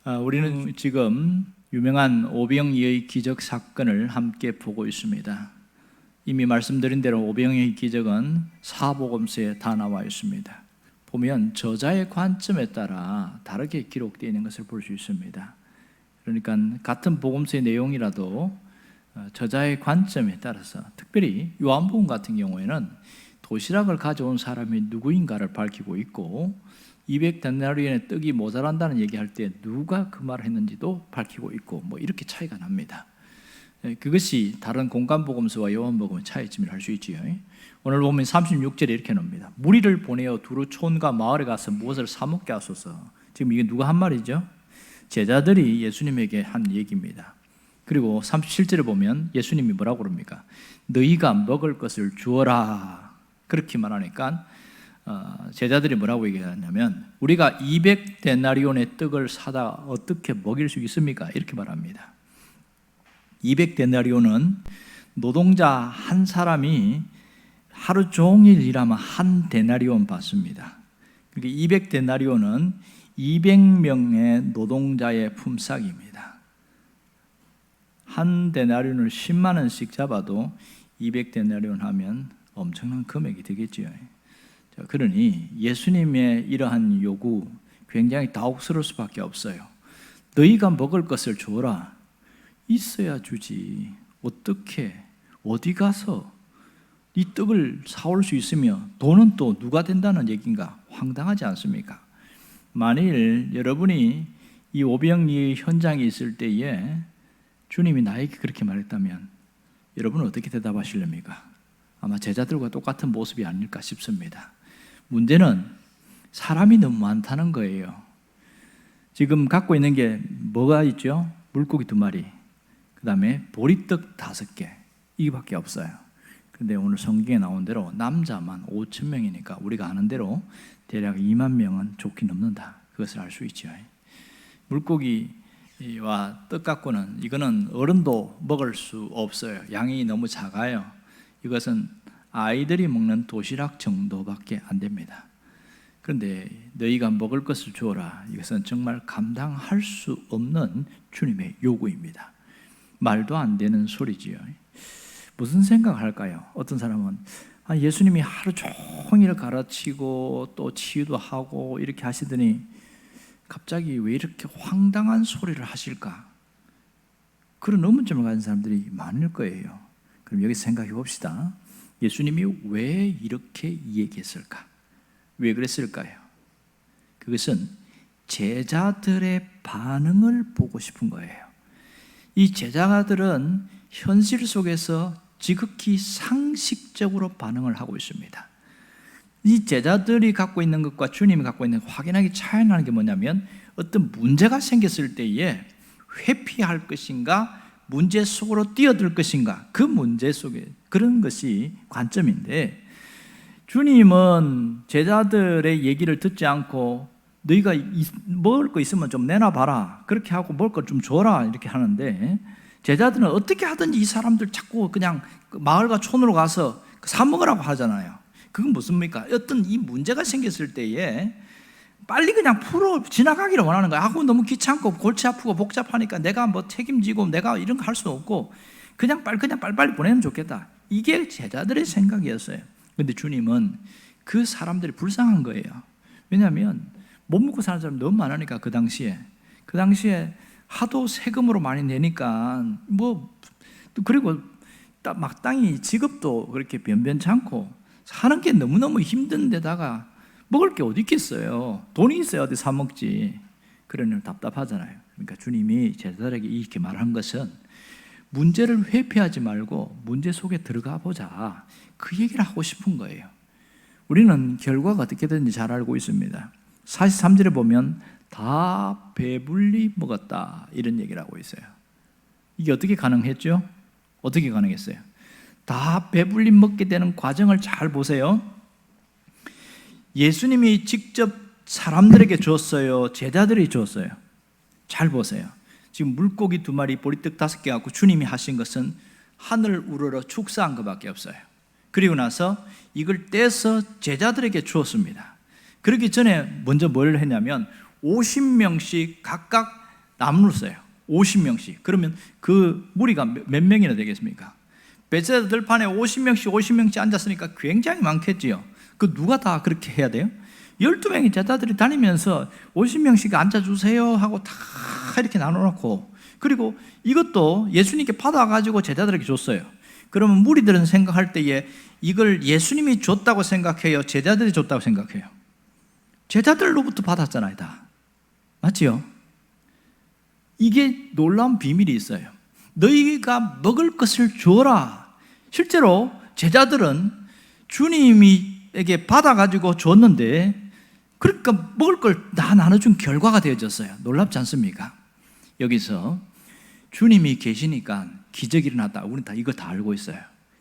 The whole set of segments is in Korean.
우리는 지금 유명한 오병이의 기적 사건을 함께 보고 있습니다. 이미 말씀드린 대로 오병이의 기적은 사복음서에 다 나와 있습니다. 보면 저자의 관점에 따라 다르게 기록되어 있는 것을 볼 수 있습니다. 그러니까 같은 복음서의 내용이라도 저자의 관점에 따라서, 특별히 요한복음 같은 경우에는 도시락을 가져온 사람이 누구인가를 밝히고 있고 200데나리온의 떡이 모자란다는 얘기할 때 누가 그 말을 했는지도 밝히고 있고 이렇게 차이가 납니다. 그것이 다른 공간복음서와 요한복음의 차이점을 할 수 있지요. 오늘 보면 36절에 이렇게 나옵니다. 무리를 보내어 두루 촌과 마을에 가서 무엇을 사 먹게 하소서. 지금 이게 누가 한 말이죠? 제자들이 예수님에게 한 얘기입니다. 그리고 37절에 보면 예수님이 뭐라고 그럽니까? 너희가 먹을 것을 주어라. 그렇게 말하니까 제자들이 뭐라고 얘기하냐면 우리가 200데나리온의 떡을 사다 어떻게 먹일 수 있습니까? 이렇게 말합니다. 200데나리온은 노동자 한 사람이 하루 종일 일하면 한 데나리온 받습니다. 그러니까 200데나리온은 200명의 노동자의 품삯입니다. 한 데나리온을 10만 원씩 잡아도 200데나리온 하면 엄청난 금액이 되겠지요. 그러니 예수님의 이러한 요구 굉장히 당혹스러울 수밖에 없어요. 너희가 먹을 것을 주어라. 있어야 주지. 어떻게 어디 가서 이 떡을 사올 수 있으며 돈은 또 누가 된다는 얘기인가? 황당하지 않습니까? 만일 여러분이 이 오병이의 현장에 있을 때에 주님이 나에게 그렇게 말했다면 여러분은 어떻게 대답하실랍니까? 아마 제자들과 똑같은 모습이 아닐까 싶습니다. 문제는 사람이 너무 많다는 거예요. 지금 갖고 있는 게 뭐가 있죠? 물고기 2마리, 그 다음에 보리떡 5개, 이거밖에 없어요. 그런데 오늘 성경에 나온 대로 남자만 5,000명이니까 우리가 아는 대로 대략 2만 명은 좋게 넘는다. 그것을 알 수 있죠. 물고기와 떡 갖고는 이거는 어른도 먹을 수 없어요. 양이 너무 작아요. 이것은 아이들이 먹는 도시락 정도밖에 안 됩니다. 그런데 너희가 먹을 것을 주어라. 이것은 정말 감당할 수 없는 주님의 요구입니다. 말도 안 되는 소리지요. 무슨 생각할까요? 어떤 사람은 예수님이 하루 종일 가르치고 또 치유도 하고 이렇게 하시더니 갑자기 왜 이렇게 황당한 소리를 하실까? 그런 의문점을 가진 사람들이 많을 거예요. 그럼 여기서 생각해 봅시다. 예수님이 왜 이렇게 얘기했을까? 왜 그랬을까요? 그것은 제자들의 반응을 보고 싶은 거예요. 이 제자들은 현실 속에서 지극히 상식적으로 반응을 하고 있습니다. 이 제자들이 갖고 있는 것과 주님이 갖고 있는 것 확연하게 차이 나는 게 뭐냐면 어떤 문제가 생겼을 때에 회피할 것인가 문제 속으로 뛰어들 것인가, 그 문제 속에 그런 것이 관점인데, 주님은 제자들의 얘기를 듣지 않고 너희가 먹을 거 있으면 좀 내놔봐라, 그렇게 하고 먹을 거 좀 줘라 이렇게 하는데, 제자들은 어떻게 하든지 이 사람들 자꾸 그냥 마을과 촌으로 가서 사 먹으라고 하잖아요. 그건 무슨입니까? 어떤 이 문제가 생겼을 때에 빨리 그냥 풀어 지나가기를 원하는 거야. 하고 너무 귀찮고 골치 아프고 복잡하니까 내가 뭐 책임지고 내가 이런 거 할 수 없고 그냥 빨리빨리 보내면 좋겠다. 이게 제자들의 생각이었어요. 그런데 주님은 그 사람들이 불쌍한 거예요. 왜냐하면 못 먹고 사는 사람이 너무 많으니까 그 당시에 하도 세금으로 많이 내니까 그리고 마땅히 직업도 그렇게 변변찮고 사는 게 너무너무 힘든 데다가 먹을 게 어디 있겠어요. 돈이 있어야 어디 사 먹지. 그러니 답답하잖아요. 그러니까 주님이 제자들에게 이렇게 말한 것은 문제를 회피하지 말고 문제 속에 들어가 보자, 그 얘기를 하고 싶은 거예요. 우리는 결과가 어떻게 되는지 잘 알고 있습니다. 43절에 보면 다 배불리 먹었다 이런 얘기를 하고 있어요. 이게 어떻게 가능했죠? 어떻게 가능했어요? 다 배불리 먹게 되는 과정을 잘 보세요. 예수님이 직접 사람들에게 줬어요? 제자들이 줬어요? 잘 보세요. 지금 물고기 2마리, 보리떡 5개 갖고 주님이 하신 것은 하늘 우러러 축사한 것밖에 없어요. 그리고 나서 이걸 떼서 제자들에게 주었습니다. 그러기 전에 먼저 뭘 했냐면 50명씩 각각 나눌었어요. 50명씩. 그러면 그 무리가 몇 명이나 되겠습니까? 베세다 들판에 50명씩 앉았으니까 굉장히 많겠지요. 그 누가 다 그렇게 해야 돼요? 12명의 제자들이 다니면서 50명씩 앉아주세요 하고 다 이렇게 나눠놓고, 그리고 이것도 예수님께 받아가지고 제자들에게 줬어요. 그러면 무리들은 생각할 때에 이걸 예수님이 줬다고 생각해요? 제자들이 줬다고 생각해요? 제자들로부터 받았잖아요, 다. 맞지요? 이게 놀라운 비밀이 있어요. 너희가 먹을 것을 줘라. 실제로 제자들은 주님에게 받아가지고 줬는데, 그러니까 먹을 걸 다 나눠준 결과가 되어졌어요. 놀랍지 않습니까? 여기서 주님이 계시니까 기적이 일어났다. 우리는 다 이거 다 알고 있어요.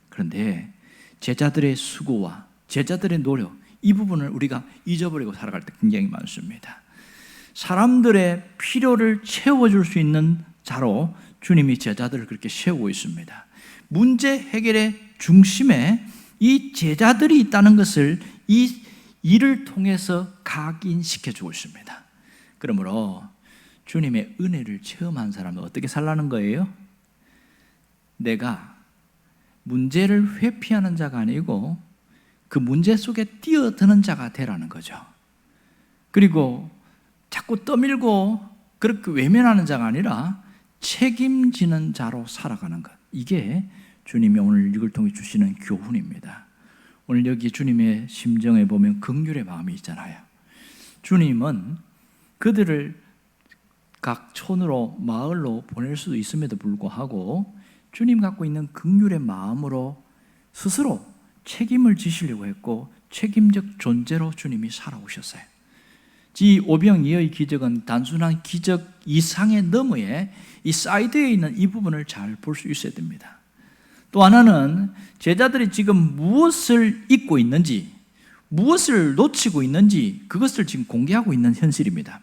그런데 제자들의 수고와 제자들의 노력, 이 부분을 우리가 잊어버리고 살아갈 때 굉장히 많습니다. 사람들의 필요를 채워줄 수 있는 자로 주님이 제자들을 그렇게 세우고 있습니다. 문제 해결의 중심에 이 제자들이 있다는 것을 이 일을 통해서 각인시켜주고 있습니다. 그러므로 주님의 은혜를 체험한 사람은 어떻게 살라는 거예요? 내가 문제를 회피하는 자가 아니고 그 문제 속에 뛰어드는 자가 되라는 거죠. 그리고 자꾸 떠밀고 그렇게 외면하는 자가 아니라 책임지는 자로 살아가는 것. 이게 주님이 오늘 이걸 통해 주시는 교훈입니다. 오늘 여기 주님의 심정에 보면 긍휼의 마음이 있잖아요. 주님은 그들을 각 촌으로 마을로 보낼 수도 있음에도 불구하고 주님 갖고 있는 긍휼의 마음으로 스스로 책임을 지시려고 했고 책임적 존재로 주님이 살아오셨어요. 이 오병이어의 기적은 단순한 기적 이상의 너머에 이 사이드에 있는 이 부분을 잘 볼 수 있어야 됩니다. 또 하나는 제자들이 지금 무엇을 잊고 있는지, 무엇을 놓치고 있는지 그것을 지금 공개하고 있는 현실입니다.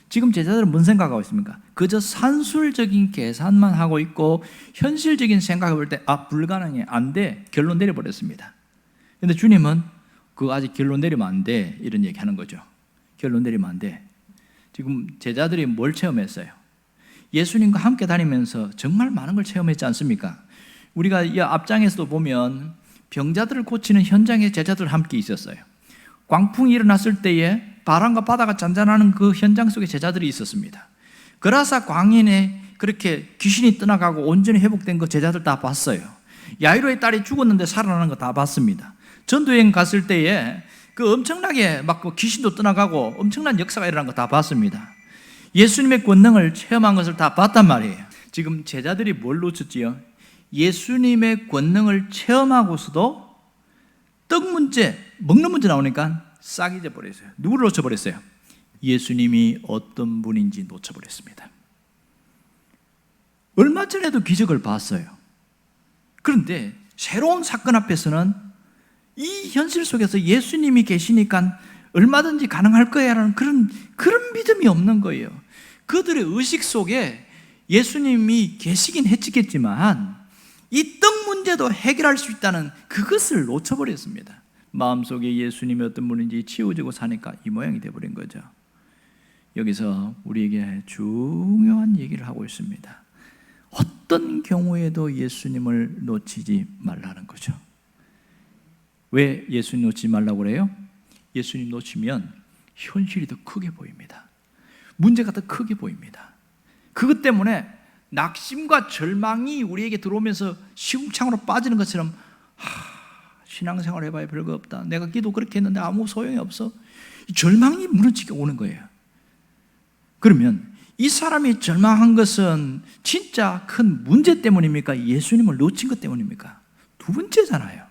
지금 제자들은 뭔 생각하고 있습니까? 그저 산술적인 계산만 하고 있고 현실적인 생각을 볼 때 불가능해, 안 돼, 결론 내려버렸습니다. 그런데 주님은 그거 아직 결론 내리면 안 돼, 이런 얘기하는 거죠. 결론 내리면 안 돼. 지금 제자들이 뭘 체험했어요? 예수님과 함께 다니면서 정말 많은 걸 체험했지 않습니까? 우리가 이 앞장에서도 보면 병자들을 고치는 현장에 제자들 함께 있었어요. 광풍이 일어났을 때에 바람과 바다가 잔잔하는 그 현장 속에 제자들이 있었습니다. 그라사 광인에 그렇게 귀신이 떠나가고 온전히 회복된 거 제자들 다 봤어요. 야이로의 딸이 죽었는데 살아나는 거 다 봤습니다. 전도여행 갔을 때에 그 엄청나게 막 귀신도 떠나가고 엄청난 역사가 일어난 거 다 봤습니다. 예수님의 권능을 체험한 것을 다 봤단 말이에요. 지금 제자들이 뭘 놓쳤지요? 예수님의 권능을 체험하고서도 떡 문제, 먹는 문제 나오니까 싹 잊어버렸어요. 누구를 놓쳐버렸어요? 예수님이 어떤 분인지 놓쳐버렸습니다. 얼마 전에도 기적을 봤어요. 그런데 새로운 사건 앞에서는 이 현실 속에서 예수님이 계시니까 얼마든지 가능할 거야라는 그런 믿음이 없는 거예요. 그들의 의식 속에 예수님이 계시긴 했겠지만 이 떡 문제도 해결할 수 있다는 그것을 놓쳐버렸습니다. 마음속에 예수님이 어떤 분인지 치우지고 사니까 이 모양이 되어버린 거죠. 여기서 우리에게 중요한 얘기를 하고 있습니다. 어떤 경우에도 예수님을 놓치지 말라는 거죠. 왜 예수님 놓치지 말라고 그래요? 예수님 놓치면 현실이 더 크게 보입니다. 문제가 더 크게 보입니다. 그것 때문에 낙심과 절망이 우리에게 들어오면서 시궁창으로 빠지는 것처럼 신앙생활 해봐야 별거 없다, 내가 기도 그렇게 했는데 아무 소용이 없어, 절망이 무너지게 오는 거예요. 그러면 이 사람이 절망한 것은 진짜 큰 문제 때문입니까? 예수님을 놓친 것 때문입니까? 두 번째잖아요.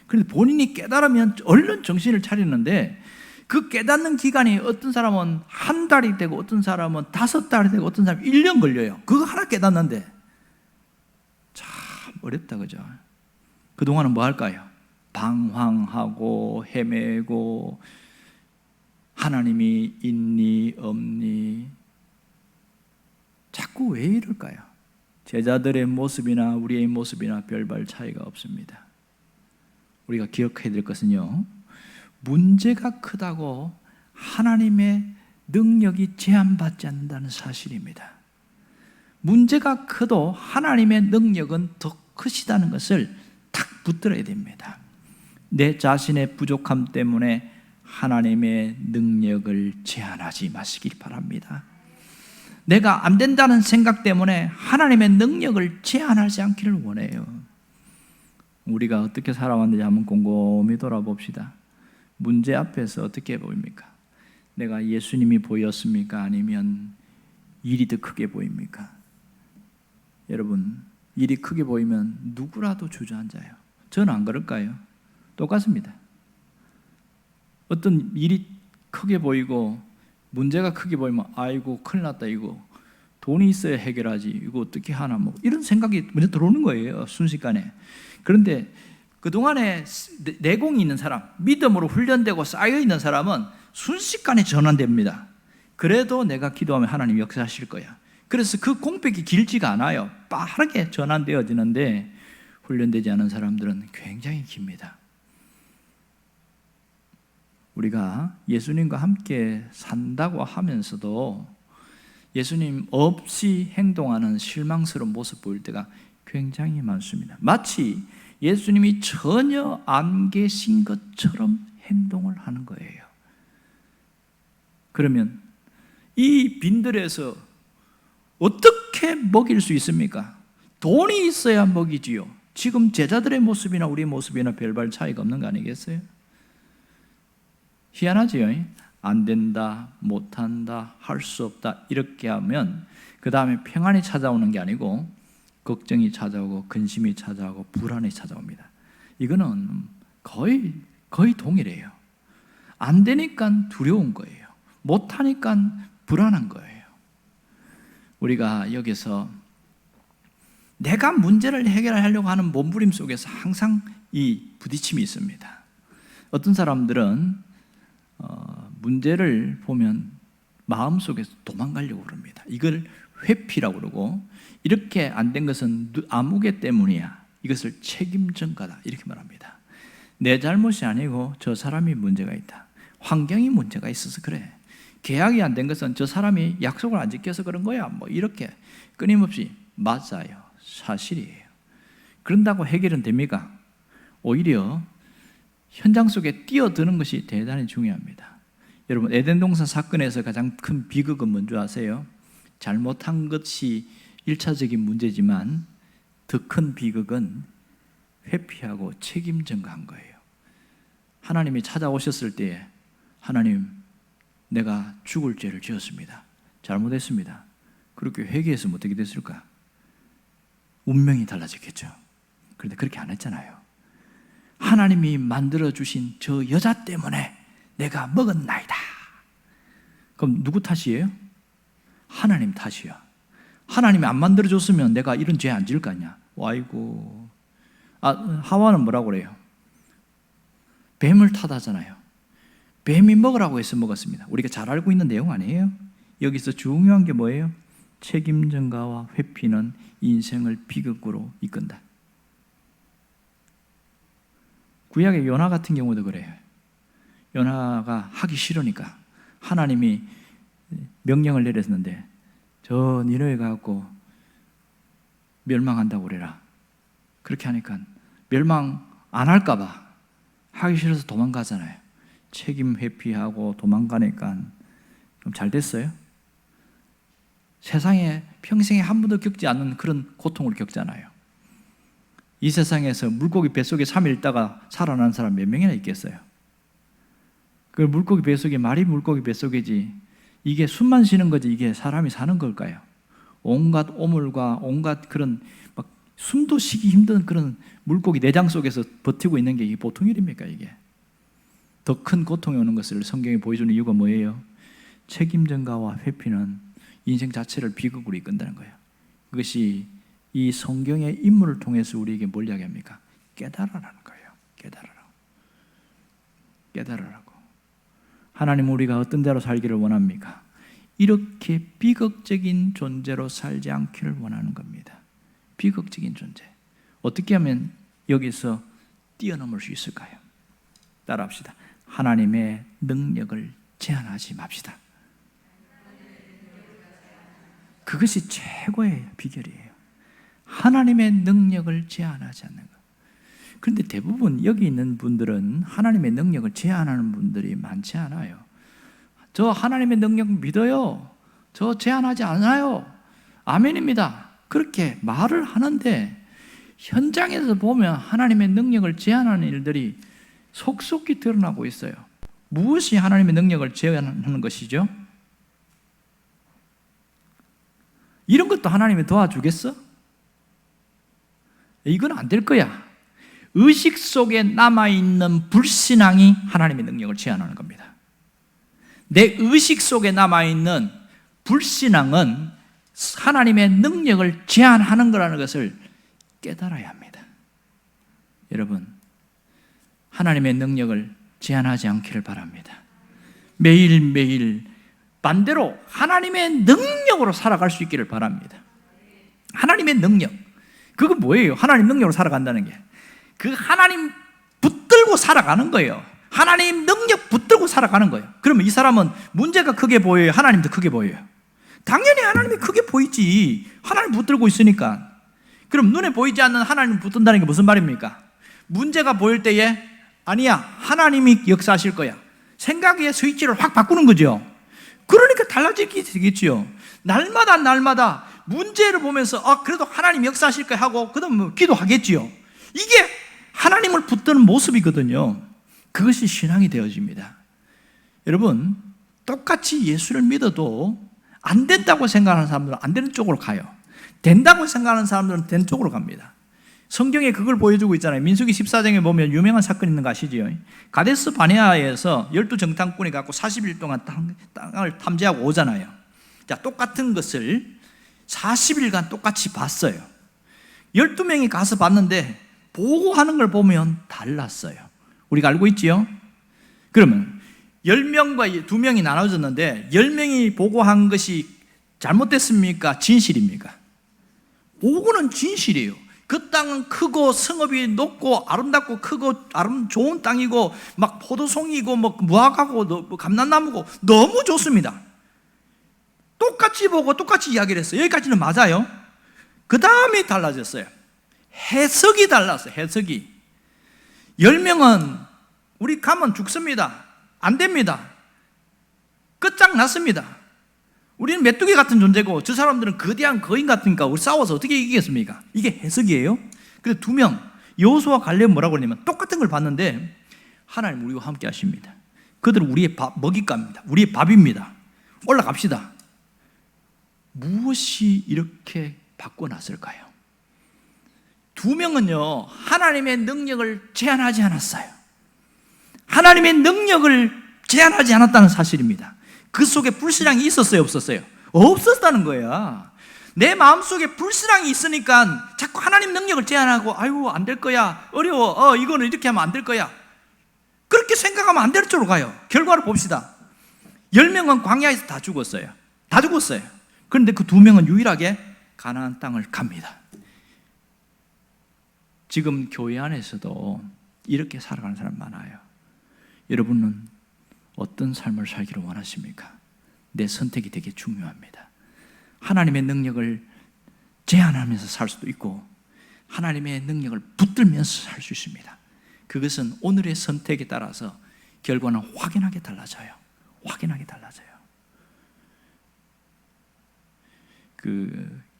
그런데 본인이 깨달으면 얼른 정신을 차리는데 그 깨닫는 기간이 어떤 사람은 한 달이 되고 어떤 사람은 5달이 되고 어떤 사람은 1년 걸려요. 그거 하나 깨닫는데 참 어렵다, 그죠? 그동안은 뭐 할까요? 방황하고 헤매고 하나님이 있니 없니, 자꾸 왜 이럴까요? 제자들의 모습이나 우리의 모습이나 별반 차이가 없습니다. 우리가 기억해야 될 것은요, 문제가 크다고 하나님의 능력이 제한받지 않는다는 사실입니다. 문제가 커도 하나님의 능력은 더 크시다는 것을 딱 붙들어야 됩니다. 내 자신의 부족함 때문에 하나님의 능력을 제한하지 마시길 바랍니다. 내가 안 된다는 생각 때문에 하나님의 능력을 제한하지 않기를 원해요. 우리가 어떻게 살아왔는지 한번 곰곰이 돌아봅시다. 문제 앞에서 어떻게 보입니까? 내가 예수님이 보였습니까? 아니면 일이 더 크게 보입니까? 여러분, 일이 크게 보이면 누구라도 주저앉아요. 저는 안 그럴까요? 똑같습니다. 어떤 일이 크게 보이고 문제가 크게 보이면 아이고 큰일 났다, 이거 돈이 있어야 해결하지, 이거 어떻게 하나, 뭐 이런 생각이 먼저 들어오는 거예요, 순식간에. 그런데 그동안에 내공이 있는 사람, 믿음으로 훈련되고 쌓여있는 사람은 순식간에 전환됩니다. 그래도 내가 기도하면 하나님 역사하실 거야. 그래서 그 공백이 길지가 않아요. 빠르게 전환되어지는데 훈련되지 않은 사람들은 굉장히 깁니다. 우리가 예수님과 함께 산다고 하면서도 예수님 없이 행동하는 실망스러운 모습 보일 때가 굉장히 많습니다. 마치 예수님이 전혀 안 계신 것처럼 행동을 하는 거예요. 그러면 이 빈들에서 어떻게 먹일 수 있습니까? 돈이 있어야 먹이지요. 지금 제자들의 모습이나 우리 모습이나 별반 차이가 없는 거 아니겠어요? 희한하지요? 안 된다, 못한다, 할 수 없다 이렇게 하면 그 다음에 평안이 찾아오는 게 아니고 걱정이 찾아오고 근심이 찾아오고 불안이 찾아옵니다. 이거는 거의 동일해요. 안 되니까 두려운 거예요. 못하니까 불안한 거예요. 우리가 여기서 내가 문제를 해결하려고 하는 몸부림 속에서 항상 이 부딪힘이 있습니다. 어떤 사람들은 문제를 보면 마음속에서 도망가려고 그럽니다. 이걸 회피라고 그러고, 이렇게 안 된 것은 아무개 때문이야, 이것을 책임 전가다 이렇게 말합니다. 내 잘못이 아니고 저 사람이 문제가 있다, 환경이 문제가 있어서 그래, 계약이 안 된 것은 저 사람이 약속을 안 지켜서 그런 거야, 뭐 이렇게 끊임없이 맞아요, 사실이에요. 그런다고 해결은 됩니까? 오히려 현장 속에 뛰어드는 것이 대단히 중요합니다. 여러분, 에덴 동산 사건에서 가장 큰 비극은 뭔지 아세요? 잘못한 것이 1차적인 문제지만 더 큰 비극은 회피하고 책임 전가한 거예요. 하나님이 찾아오셨을 때에 하나님, 내가 죽을 죄를 지었습니다. 잘못했습니다. 그렇게 회개했으면 어떻게 됐을까? 운명이 달라졌겠죠. 그런데 그렇게 안 했잖아요. 하나님이 만들어주신 저 여자 때문에 내가 먹었나이다. 그럼 누구 탓이에요? 하나님 탓이야. 하나님이 안 만들어줬으면 내가 이런 죄 안 지을 거 아니야. 아이고. 하와는 뭐라고 그래요? 뱀을 탓하잖아요. 뱀이 먹으라고 해서 먹었습니다. 우리가 잘 알고 있는 내용 아니에요? 여기서 중요한 게 뭐예요? 책임 전가와 회피는 인생을 비극으로 이끈다. 구약의 요나 같은 경우도 그래요. 요나가 하기 싫으니까 하나님이 명령을 내렸는데 저 니느웨 가고 멸망한다고 그래라. 그렇게 하니까 멸망 안 할까 봐 하기 싫어서 도망가잖아요. 책임 회피하고 도망가니까 좀 잘 됐어요. 세상에 평생에 한 번도 겪지 않는 그런 고통을 겪잖아요. 이 세상에서 물고기 뱃속에 3일 있다가 살아난 사람 몇 명이나 있겠어요? 그 물고기 뱃속에, 말이 물고기 뱃속이지 이게 숨만 쉬는 거지 이게 사람이 사는 걸까요? 온갖 오물과 온갖 그런 막 숨도 쉬기 힘든 그런 물고기 내장 속에서 버티고 있는 게 이게 보통 일입니까? 이게 더 큰 고통이 오는 것을 성경이 보여주는 이유가 뭐예요? 책임 전가와 회피는 인생 자체를 비극으로 이끈다는 거예요. 그것이 이 성경의 인물을 통해서 우리에게 뭘 이야기합니까? 깨달으라는 거예요. 깨달으라고. 하나님, 우리가 어떤 대로 살기를 원합니까? 이렇게 비극적인 존재로 살지 않기를 원하는 겁니다. 비극적인 존재. 어떻게 하면 여기서 뛰어넘을 수 있을까요? 따라합시다. 하나님의 능력을 제한하지 맙시다. 그것이 최고의 비결이에요. 하나님의 능력을 제한하지 않는 것. 그런데 대부분 여기 있는 분들은 하나님의 능력을 제한하는 분들이 많지 않아요. 저 하나님의 능력 믿어요. 저 제한하지 않아요. 아멘입니다. 그렇게 말을 하는데 현장에서 보면 하나님의 능력을 제한하는 일들이 속속히 드러나고 있어요. 무엇이 하나님의 능력을 제한하는 것이죠? 이런 것도 하나님이 도와주겠어? 이건 안 될 거야. 의식 속에 남아있는 불신앙이 하나님의 능력을 제한하는 겁니다. 내 의식 속에 남아있는 불신앙은 하나님의 능력을 제한하는 거라는 것을 깨달아야 합니다. 여러분, 하나님의 능력을 제한하지 않기를 바랍니다. 매일매일 반대로 하나님의 능력으로 살아갈 수 있기를 바랍니다. 하나님의 능력, 그건 뭐예요? 하나님 능력으로 살아간다는 게 그 하나님 붙들고 살아가는 거예요. 하나님 능력 붙들고 살아가는 거예요. 그러면 이 사람은 문제가 크게 보여요? 하나님도 크게 보여요? 당연히 하나님이 크게 보이지. 하나님 붙들고 있으니까. 그럼 눈에 보이지 않는 하나님 붙든다는 게 무슨 말입니까? 문제가 보일 때에 아니야, 하나님이 역사하실 거야. 생각의 스위치를 확 바꾸는 거죠. 그러니까 달라지게 되겠죠. 날마다 문제를 보면서 그래도 하나님 역사하실 거야 하고 그다음 기도하겠지요. 이게 하나님을 붙드는 모습이거든요. 그것이 신앙이 되어집니다. 여러분, 똑같이 예수를 믿어도 안 된다고 생각하는 사람들은 안 되는 쪽으로 가요. 된다고 생각하는 사람들은 된 쪽으로 갑니다. 성경에 그걸 보여주고 있잖아요. 민수기 14장에 보면 유명한 사건이 있는 거 아시죠? 가데스 바네아에서 12정탐꾼이 갖고 40일 동안 땅을 탐지하고 오잖아요. 자, 똑같은 것을 40일간 똑같이 봤어요. 12명이 가서 봤는데 보고하는 걸 보면 달랐어요. 우리가 알고 있지요? 그러면 10명과 2명이 나눠졌는데 10명이 보고한 것이 잘못됐습니까? 진실입니까? 보고는 진실이에요. 그 땅은 크고 성읍이 높고 아름답고 크고 좋은 땅이고 막 포도송이고 뭐 무화과고 감람나무고 너무 좋습니다. 똑같이 보고 똑같이 이야기를 했어요. 여기까지는 맞아요. 그 다음이 달라졌어요. 해석이 달랐어요. 해석이. 10명은 우리 가면 죽습니다. 안 됩니다. 끝장났습니다. 우리는 메뚜기 같은 존재고 저 사람들은 거대한 거인 같으니까 우리 싸워서 어떻게 이기겠습니까? 이게 해석이에요. 근데 2명, 여호수아와 갈렙은 뭐라고 그러냐면 똑같은 걸 봤는데 하나님 우리와 함께 하십니다. 그들은 우리의 먹잇감입니다. 우리의 밥입니다. 올라갑시다. 무엇이 이렇게 바꿔놨을까요? 2명은요 하나님의 능력을 제한하지 않았어요. 하나님의 능력을 제한하지 않았다는 사실입니다. 그 속에 불신앙이 있었어요? 없었어요? 없었다는 거야. 내 마음속에 불신앙이 있으니까 자꾸 하나님 능력을 제한하고 아유 안 될 거야, 어려워, 이거는 이렇게 하면 안 될 거야, 그렇게 생각하면 안 될 쪽으로 가요. 결과를 봅시다. 10명은 광야에서 다 죽었어요. 다 죽었어요. 그런데 그 2명은 유일하게 가나안 땅을 갑니다. 지금 교회 안에서도 이렇게 살아가는 사람 많아요. 여러분은 어떤 삶을 살기를 원하십니까? 내 선택이 되게 중요합니다. 하나님의 능력을 제한하면서 살 수도 있고 하나님의 능력을 붙들면서 살 수 있습니다. 그것은 오늘의 선택에 따라서 결과는 확연하게 달라져요. 확연하게 달라져요.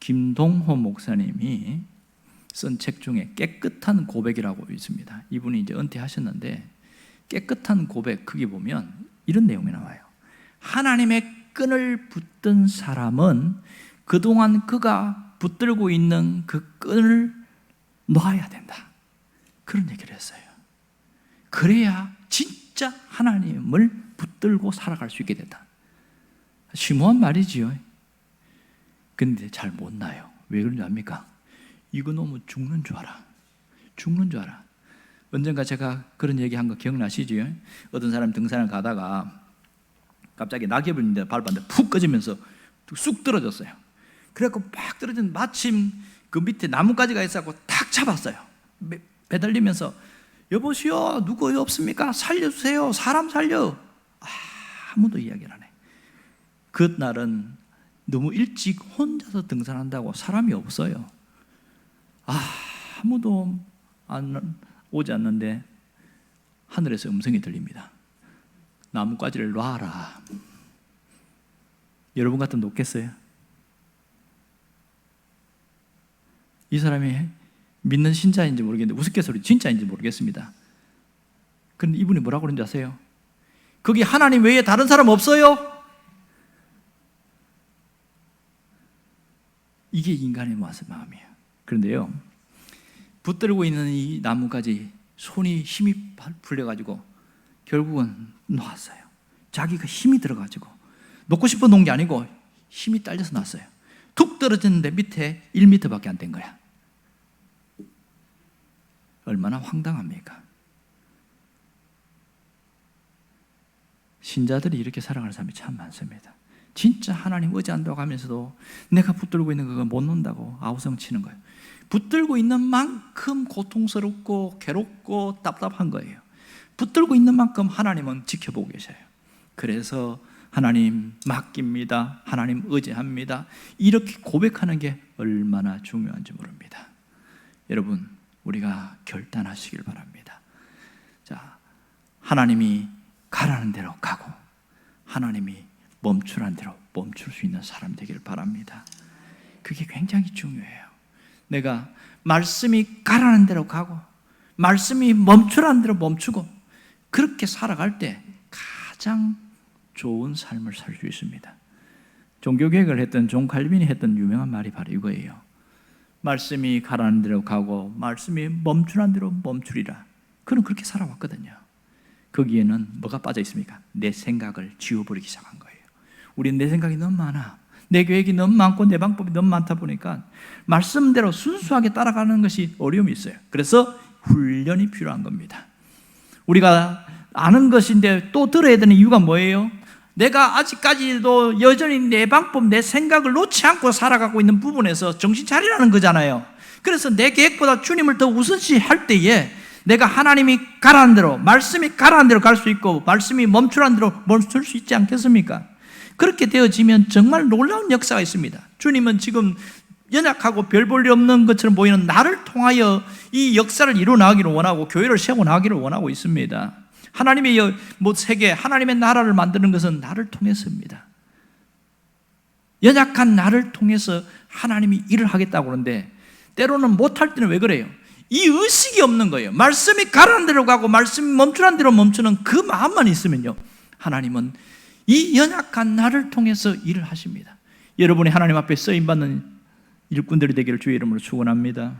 김동호 목사님이 쓴 책 중에 깨끗한 고백이라고 있습니다. 이분이 이제 은퇴하셨는데 깨끗한 고백 크게 보면 이런 내용이 나와요. 하나님의 끈을 붙든 사람은 그동안 그가 붙들고 있는 그 끈을 놔야 된다. 그런 얘기를 했어요. 그래야 진짜 하나님을 붙들고 살아갈 수 있게 된다. 심오한 말이지요. 근데 잘 못 놔요. 왜 그런지 압니까? 이거 너무 죽는 줄 알아. 죽는 줄 알아. 언젠가 제가 그런 얘기한 거 기억나시죠? 어떤 사람이 등산을 가다가 갑자기 낙엽을 있는데 밟았는데 푹 꺼지면서 쑥 떨어졌어요. 그래갖고 막 떨어진 마침 그 밑에 나뭇가지가 있어서 탁 잡았어요. 매달리면서 여보시오, 누구 없습니까? 살려주세요. 사람 살려. 아무도 이야기를 안 해. 그날은 너무 일찍 혼자서 등산한다고 사람이 없어요. 아무도 오지 않는데 하늘에서 음성이 들립니다. 나뭇가지를 놔라. 여러분 같으면 놓겠어요? 이 사람이 믿는 신자인지 모르겠는데 우스갯소리 진짜인지 모르겠습니다. 그런데 이분이 뭐라고 그러는지 아세요? 거기 하나님 외에 다른 사람 없어요? 이게 인간의 마음이에요. 그런데요, 붙들고 있는 이 나뭇가지 손이 힘이 풀려가지고 결국은 놨어요. 자기가 힘이 들어가지고 놓고 싶어 놓은 게 아니고 힘이 딸려서 놨어요. 툭 떨어졌는데 밑에 1m밖에 안 된 거야. 얼마나 황당합니까? 신자들이 이렇게 살아가는 사람이 참 많습니다. 진짜 하나님 의지한다고 하면서도 내가 붙들고 있는 그거 못 놓는다고 아우성치는 거예요. 붙들고 있는 만큼 고통스럽고 괴롭고 답답한 거예요. 붙들고 있는 만큼 하나님은 지켜보고 계셔요. 그래서 하나님 맡깁니다, 하나님 의지합니다, 이렇게 고백하는 게 얼마나 중요한지 모릅니다. 여러분, 우리가 결단하시길 바랍니다. 자, 하나님이 가라는 대로 가고 하나님이 멈추라는 대로 멈출 수 있는 사람 되기를 바랍니다. 그게 굉장히 중요해요. 내가 말씀이 가라는 대로 가고 말씀이 멈추라는 대로 멈추고 그렇게 살아갈 때 가장 좋은 삶을 살 수 있습니다. 종교개혁을 했던 존 칼빈이 했던 유명한 말이 바로 이거예요. 말씀이 가라는 대로 가고 말씀이 멈추라는 대로 멈추리라. 그는 그렇게 살아왔거든요. 거기에는 뭐가 빠져 있습니까? 내 생각을 지워버리기 시작한 거예요. 우리는 내 생각이 너무 많아, 내 계획이 너무 많고 내 방법이 너무 많다 보니까 말씀대로 순수하게 따라가는 것이 어려움이 있어요. 그래서 훈련이 필요한 겁니다. 우리가 아는 것인데 또 들어야 되는 이유가 뭐예요? 내가 아직까지도 여전히 내 방법, 내 생각을 놓지 않고 살아가고 있는 부분에서 정신 차리라는 거잖아요. 그래서 내 계획보다 주님을 더 우선시 할 때에 내가 하나님이 가라는 대로, 말씀이 가라는 대로 갈 수 있고 말씀이 멈추라는 대로 멈출 수 있지 않겠습니까? 그렇게 되어지면 정말 놀라운 역사가 있습니다. 주님은 지금 연약하고 별 볼 일 없는 것처럼 보이는 나를 통하여 이 역사를 이루어나가기를 원하고 교회를 세워나가기를 원하고 있습니다. 하나님의 세계, 하나님의 나라를 만드는 것은 나를 통해서입니다. 연약한 나를 통해서 하나님이 일을 하겠다고 그러는데 때로는 못할 때는 왜 그래요? 이 의식이 없는 거예요. 말씀이 가라는 대로 가고 말씀이 멈추라는 대로 멈추는 그 마음만 있으면요, 하나님은 이 연약한 나를 통해서 일을 하십니다. 여러분이 하나님 앞에 쓰임받는 일꾼들이 되기를 주의 이름으로 축원합니다.